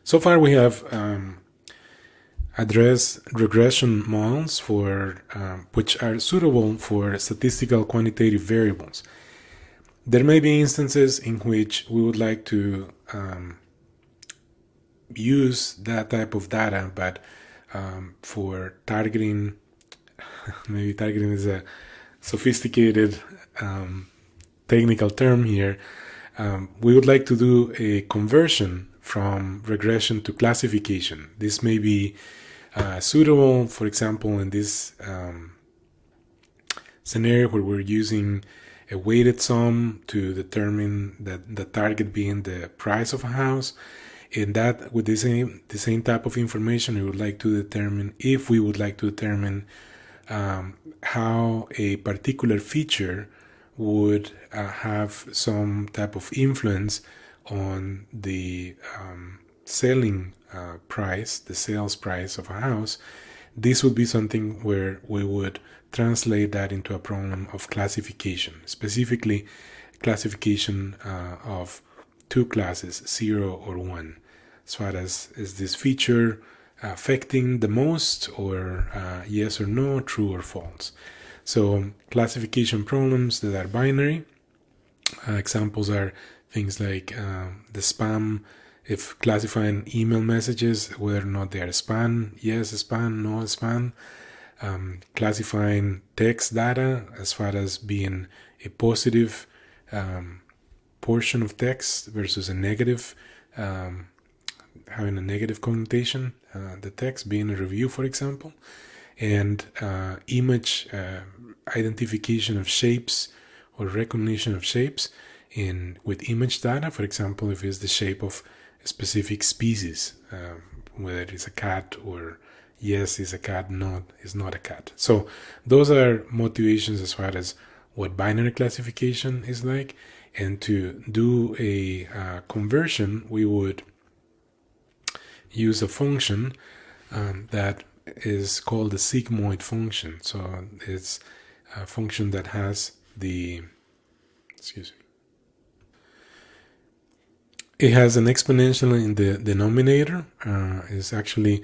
So far we have addressed regression models for which are suitable for statistical quantitative variables. There may be instances in which we would like to use that type of data, but for targeting, maybe targeting is a sophisticated technical term here, we would like to do a conversion from regression to classification. This may be suitable, for example, in this scenario where we're using a weighted sum to determine that the target being the price of a house. And that with the same type of information, we would like to determine if we would like to determine how a particular feature would have some type of influence on the selling price, the sales price of a house. This would be something where we would translate that into a problem of classification, specifically classification of two classes, 0 or 1, as far as is this feature affecting the most, or yes or no, true or false. So classification problems that are binary, examples are things like the spam, if classifying email messages, whether or not they are spam, yes spam, no spam, classifying text data as far as being a positive portion of text versus a negative, having a negative connotation, the text being a review, for example, and image identification of shapes or recognition of shapes with image data, for example, if it's the shape of a specific species, whether it's a cat, or yes is a cat, no is not a cat. So those are motivations as far as what binary classification is like. And to do a conversion, we would use a function that is called the sigmoid function. So it's a function that has it has an exponential in the denominator. Is actually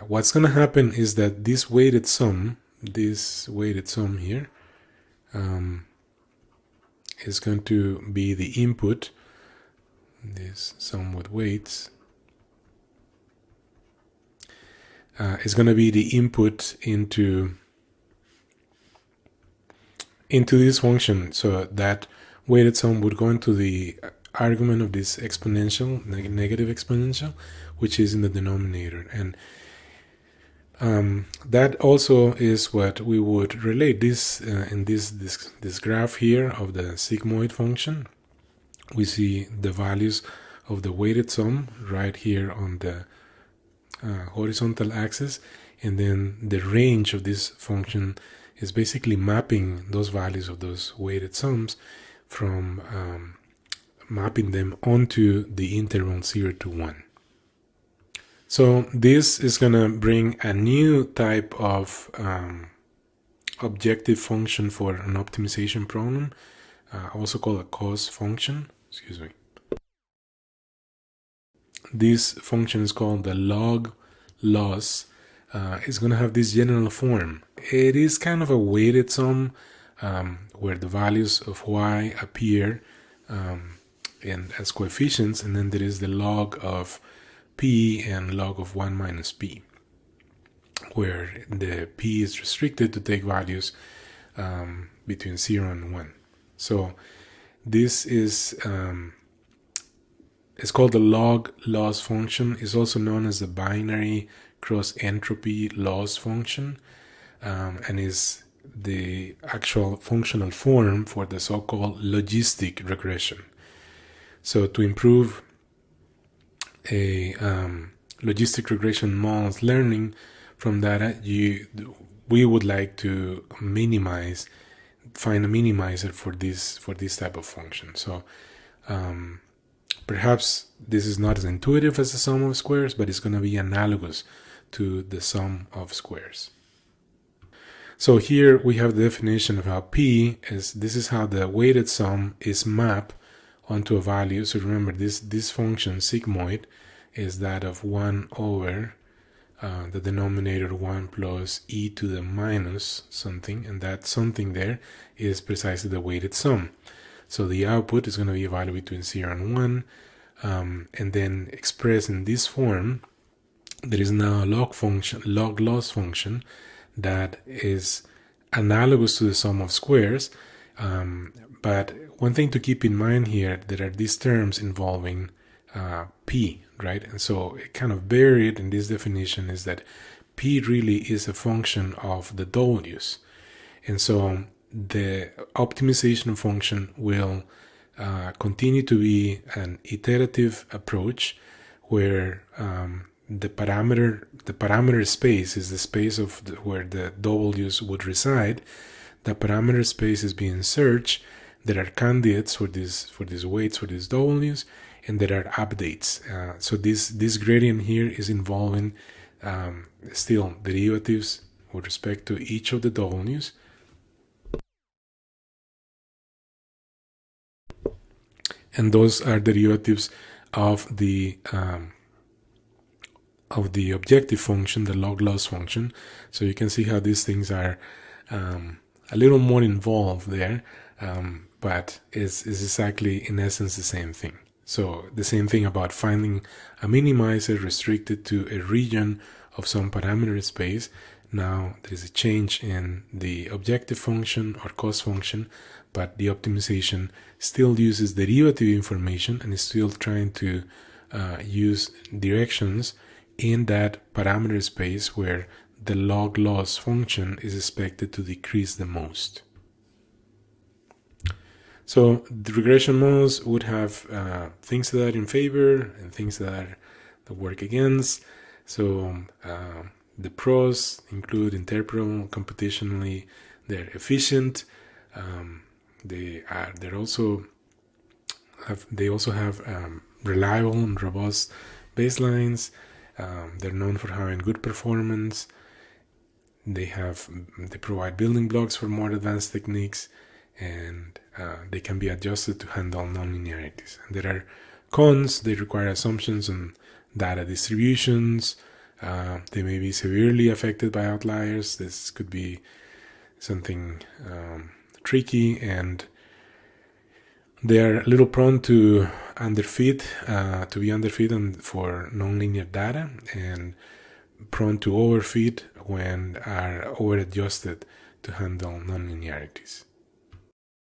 what's going to happen is that this weighted sum here is going to be the input, this sum with weights, is going to be the input into this function. So that weighted sum would go into the argument of this exponential, negative exponential, which is in the denominator. And that also is what we would relate this in this graph here of the sigmoid function. We see the values of the weighted sum right here on the horizontal axis, and then the range of this function is basically mapping those values of those weighted sums from mapping them onto the interval 0 to 1. So this is going to bring a new type of objective function for an optimization problem, also called a cost function. Excuse me. This function is called the log loss. It's going to have this general form. It is kind of a weighted sum where the values of y appear as coefficients, and then there is the log of p and log of 1 minus p, where the p is restricted to take values between 0 and 1. So this is it's called the log loss function. It's also known as the binary cross entropy loss function, and is the actual functional form for the so-called logistic regression. So to improve a logistic regression model's learning from data, we would like to find a minimizer for this type of function. So perhaps this is not as intuitive as the sum of squares, but it's going to be analogous to the sum of squares. So here we have the definition of how P is. This is how the weighted sum is mapped onto a value. So remember this function sigmoid is that of 1 over the denominator 1 plus e to the minus something, and that something there is precisely the weighted sum. So the output is going to be a value between 0 and 1, and then expressed in this form, there is now a log loss function that is analogous to the sum of squares. But one thing to keep in mind here, there are these terms involving p, right? And so it kind of buried in this definition is that p really is a function of the w's. And so the optimization function will continue to be an iterative approach where the parameter space is the space of where the w's would reside. The parameter space is being searched. There are candidates for these weights for these w's, and there are updates. So this gradient here is involving still derivatives with respect to each of the w's. And those are derivatives of the objective function, the log loss function. So you can see how these things are a little more involved there, but it's exactly in essence the same thing. So the same thing about finding a minimizer restricted to a region of some parameter space. Now there is a change in the objective function or cost function, but the optimization still uses derivative information and is still trying to use directions in that parameter space where the log loss function is expected to decrease the most. So the regression models would have things that are in favor and things that work against. So the pros include interpretable, computationally, they're efficient. They also have reliable and robust baselines. They're known for having good performance. They provide building blocks for more advanced techniques, and they can be adjusted to handle nonlinearities. And there are cons. They require assumptions on data distributions. They may be severely affected by outliers. This could be something tricky, and they are a little prone to be underfit for nonlinear data, and prone to overfit when are over-adjusted to handle nonlinearities.